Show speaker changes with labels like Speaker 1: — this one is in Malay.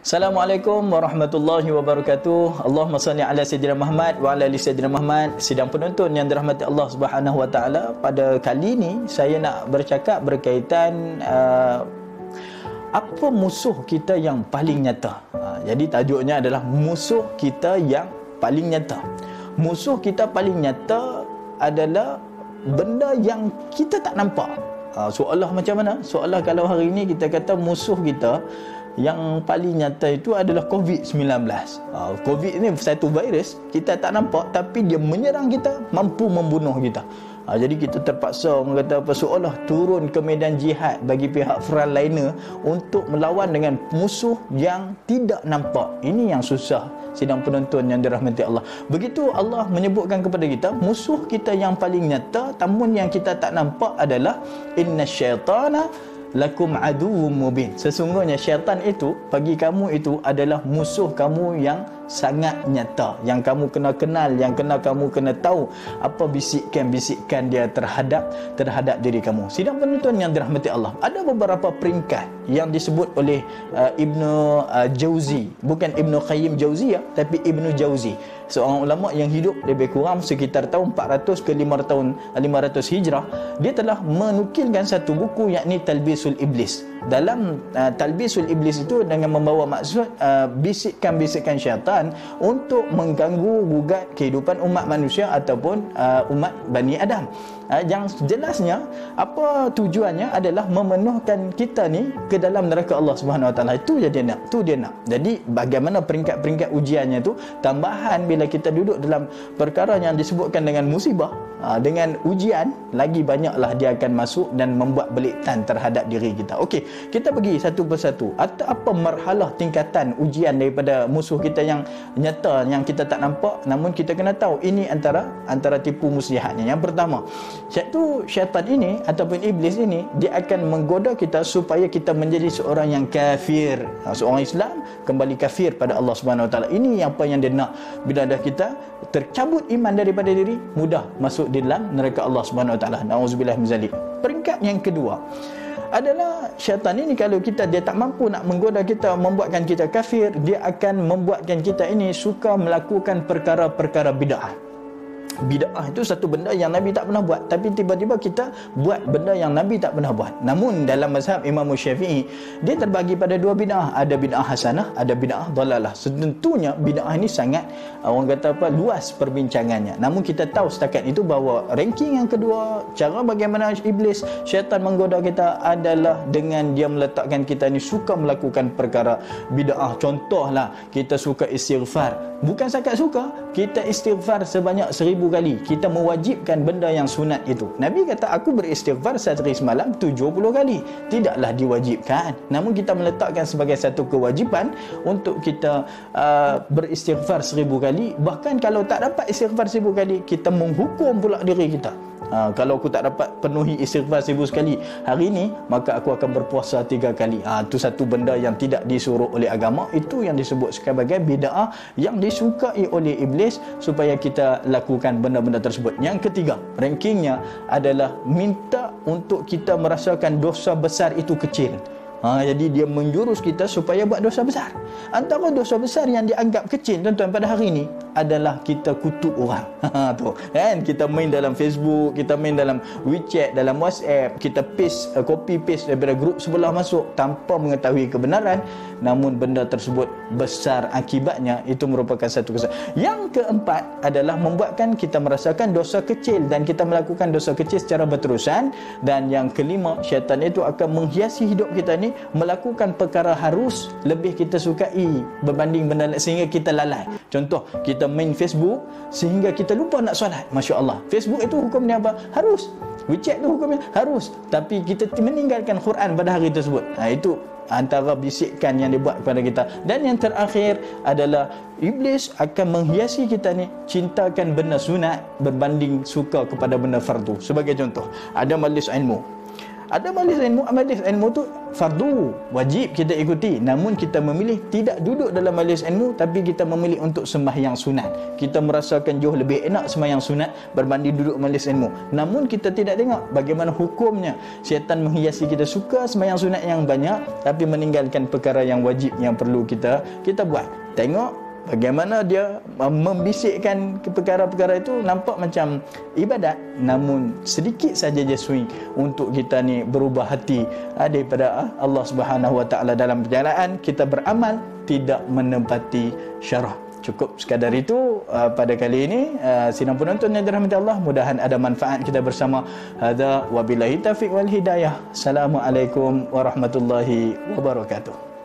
Speaker 1: Assalamualaikum warahmatullahi wabarakatuh. Allahumma salli ala Sayyidina Muhammad wa ala ali Sayyidina Muhammad. Sidang penonton yang dirahmati Allah Subhanahu wa taala, pada kali ini saya nak bercakap berkaitan apa musuh kita yang paling nyata. Jadi tajuknya adalah musuh kita yang paling nyata. Musuh kita paling nyata adalah benda yang kita tak nampak. Soalah macam mana? Soalah kalau hari ini kita kata musuh kita yang paling nyata itu adalah COVID-19. COVID ni satu virus, kita tak nampak tapi dia menyerang kita, mampu membunuh kita. Jadi kita terpaksa mengata apa, seolah turun ke medan jihad bagi pihak frontliner untuk melawan dengan musuh yang tidak nampak. Ini yang susah, sidang penonton yang dirahmati Allah. Begitu Allah menyebutkan kepada kita, musuh kita yang paling nyata, namun yang kita tak nampak adalah innasyaitana lakum aduwwum mubin. Sesungguhnya syaitan itu bagi kamu itu adalah musuh kamu yang sangat nyata, yang kamu kena kenal, yang kamu kena tahu apa bisikan-bisikan dia terhadap diri kamu. Sidang penonton yang dirahmati Allah, ada beberapa peringkat yang disebut oleh Ibnu Jauzi, bukan Ibnu Qayyim Jauziyah tapi Ibnu Jauzi, seorang ulama yang hidup lebih kurang sekitar tahun 400 ke 500 Hijrah. Dia telah menukilkan satu buku yakni Talbisul Iblis. Dalam Talbisul Iblis itu dengan membawa maksud bisikan-bisikan syaitan untuk mengganggu gugat kehidupan umat manusia ataupun umat Bani Adam. Yang jelasnya apa tujuannya adalah memenuhkan kita ni ke dalam neraka Allah Subhanahu Wa Taala. Itu dia nak. Jadi bagaimana peringkat-peringkat ujiannya tu, tambahan bila kita duduk dalam perkara yang disebutkan dengan musibah, dengan ujian, lagi banyaklah dia akan masuk dan membuat belitan terhadap diri kita. Okey, kita pergi satu persatu. Apa marhalah tingkatan ujian daripada musuh kita yang nyata, yang kita tak nampak, namun kita kena tahu ini antara tipu muslihatnya. Yang pertama, iaitu syaitan ini ataupun iblis ini, dia akan menggoda kita supaya kita menjadi seorang yang kafir. Seorang Islam kembali kafir pada Allah Subhanahu Wa Taala. Ini apa yang dia nak. Bila dah kita tercabut iman daripada diri, mudah masuk di dalam neraka Allah Subhanahu Wa Taala. Nauzubillah min zalik. Peringkat yang kedua adalah syaitan ini, kalau dia tak mampu nak menggoda kita, membuatkan kita kafir, dia akan membuatkan kita ini suka melakukan perkara-perkara bid'ah. Bid'ah itu satu benda yang Nabi tak pernah buat, tapi tiba-tiba kita buat benda yang Nabi tak pernah buat. Namun dalam mazhab Imam Syafi'i, dia terbagi pada dua bid'ah. Ada bid'ah hasanah, ada bid'ah dalalah. Tentunya bid'ah ini sangat orang kata apa, luas perbincangannya. Namun kita tahu setakat itu bahawa ranking yang kedua, cara bagaimana iblis syaitan menggoda kita adalah dengan dia meletakkan kita ni suka melakukan perkara bid'ah. Contohlah, kita suka istighfar. Bukan sakat suka, kita istighfar sebanyak 1000 kali. Kita mewajibkan benda yang sunat itu. Nabi kata, aku beristighfar sehari semalam 70 kali. Tidaklah diwajibkan, namun kita meletakkan sebagai satu kewajipan untuk kita beristighfar 1000 kali. Bahkan kalau tak dapat istighfar 1000 kali, kita menghukum pula diri kita. Kalau aku tak dapat penuhi istighfar 1000 sekali hari ini, maka aku akan berpuasa 3 kali. Itu satu benda yang tidak disuruh oleh agama. Itu yang disebut sebagai bid'ah yang disukai oleh iblis supaya kita lakukan benda-benda tersebut. Yang ketiga, rankingnya adalah minta untuk kita merasakan dosa besar itu kecil. Jadi dia menjurus kita supaya buat dosa besar. Antara dosa besar yang dianggap kecil, tuan-tuan, pada hari ini adalah kita kutuk orang. Tu kan, kita main dalam Facebook, kita main dalam WeChat, dalam WhatsApp, kita copy paste daripada grup sebelah masuk tanpa mengetahui kebenaran, namun benda tersebut besar akibatnya. Itu merupakan satu kesalahan. Yang keempat adalah membuatkan kita merasakan dosa kecil dan kita melakukan dosa kecil secara berterusan. Dan yang kelima, syaitan itu akan menghiasi hidup kita ni melakukan perkara harus lebih kita sukai berbanding benda lain, sehingga kita lalai. Contoh, kita main Facebook sehingga kita lupa nak solat. Masya Allah, Facebook itu hukumnya apa? Harus. WeChat itu hukumnya harus, tapi kita meninggalkan Quran pada hari tersebut. Itu antara bisikan yang dibuat kepada kita. Dan yang terakhir adalah iblis akan menghiasi kita ni cintakan benda sunat berbanding suka kepada benda fardu. Sebagai contoh, ada majlis ilmu, Ada majlis ilmu tu fardu, wajib kita ikuti. Namun kita memilih tidak duduk dalam majlis ilmu, tapi kita memilih untuk sembahyang sunat. Kita merasakan jauh lebih enak sembahyang sunat berbanding duduk majlis ilmu. Namun kita tidak tengok bagaimana hukumnya. Syaitan menghiasi kita suka sembahyang sunat yang banyak, tapi meninggalkan perkara yang wajib yang perlu kita buat. Tengok bagaimana dia membisikkan perkara-perkara itu, nampak macam ibadat, namun sedikit saja je swing untuk kita ni berubah hati daripada Allah Subhanahu Wa Taala dalam perjalanan kita beramal tidak menempati syarah. Cukup sekadar itu pada kali ini. Sidang penonton yang dirahmati Allah, mudahan ada manfaat kita bersama. Hadza wabillahi taufiq wal hidayah. Assalamualaikum warahmatullahi wabarakatuh.